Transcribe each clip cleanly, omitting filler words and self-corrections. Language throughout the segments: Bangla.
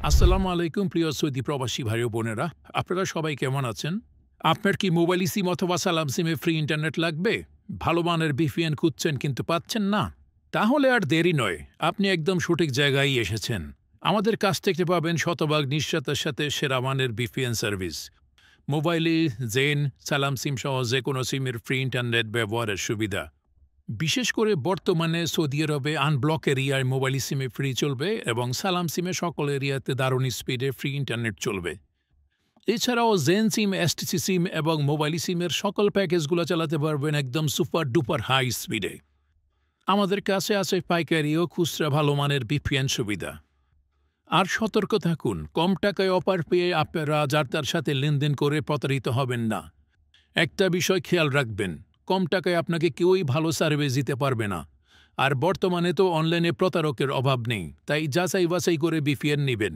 আসসালামু আলাইকুম প্রিয় সৌদি প্রবাসী ভাই ও বোনেরা। আপনারা সবাই কেমন আছেন? আপনার কি মোবাইল সিম অথবা সালাম সিমে ফ্রি ইন্টারনেট লাগবে? ভালো মানের ভিপিএন খুঁজছেন কিন্তু পাচ্ছেন না? তাহলে আর দেরি নয়, আপনি একদম সঠিক জায়গায় এসেছেন। আমাদের কাছ থেকে পাবেন শতভাগ নিশ্চয়তার সাথে সেরা মানের ভিপিএন সার্ভিস। মোবাইলে জেন, সালাম সিম সহ যে কোনো সিমের ফ্রি ইন্টারনেট ব্যবহারের সুবিধা। বিশেষ করে বর্তমানে সৌদি আরবে আনব্লক এরিয়ায় মোবাইল সিমে ফ্রি চলবে এবং সালাম সিমে সকল এরিয়াতে দারুণ স্পিডে ফ্রি ইন্টারনেট চলবে। এছাড়াও জেন সিম, এসটিসি সিম এবং মোবাইল সিমের সকল প্যাকেজগুলো চালাতে পারবেন একদম সুপার ডুপার হাই স্পিডে। আমাদের কাছে আছে পাইকারি ও খুচরা ভালো মানের ভিপিএন সুবিধা। আর সতর্ক থাকুন, কম টাকায় অফার পেয়ে আপনারা যার তার সাথে লেনদেন করে প্রতারিত হবেন না। একটা বিষয় খেয়াল রাখবেন, কম টাকায় আপনাকে কেউই ভালো সার্ভিস দিতে পারবে না। আর বর্তমানে তো অনলাইনে প্রতারকের অভাব নেই, তাই যাচাই বাছাই করে ভিপিএন নেবেন।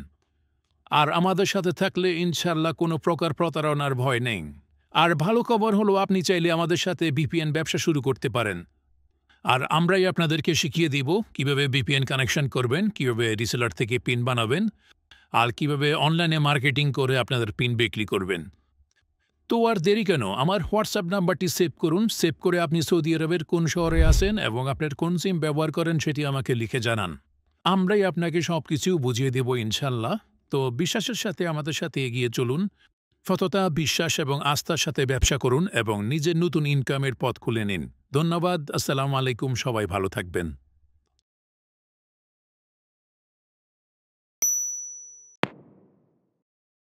আর আমাদের সাথে থাকলে ইনশাল্লাহ কোনো প্রকার প্রতারণার ভয় নেই। আর ভালো খবর হলো, আপনি চাইলে আমাদের সাথে ভিপিএন ব্যবসা শুরু করতে পারেন। আর আমরাই আপনাদেরকে শিখিয়ে দিব কিভাবে ভিপিএন কানেকশন করবেন, কিভাবে রিসেলার থেকে পিন বানাবেন, আর কিভাবে অনলাইনে মার্কেটিং করে আপনাদের পিন বিক্রি করবেন। তো আর দেরি কেন, আমার হোয়াটসঅ্যাপ নাম্বারটি সেভ করুন। সেভ করে আপনি সৌদি আরবের কোন শহরে আছেন এবং আপনার কোন সিম ব্যবহার করেন সেটি আমাকে লিখে জানান। আমরাই আপনাকে সব কিছু বুঝিয়ে দেব ইনশাল্লাহ। তো বিশ্বাসের সাথে আমাদের সাথে এগিয়ে চলুন। সততা, বিশ্বাস এবং আস্থার সাথে ব্যবসা করুন এবং নিজের নতুন ইনকামের পথ খুলে নিন। ধন্যবাদ। আসসালামু আলাইকুম। সবাই ভালো থাকবেন।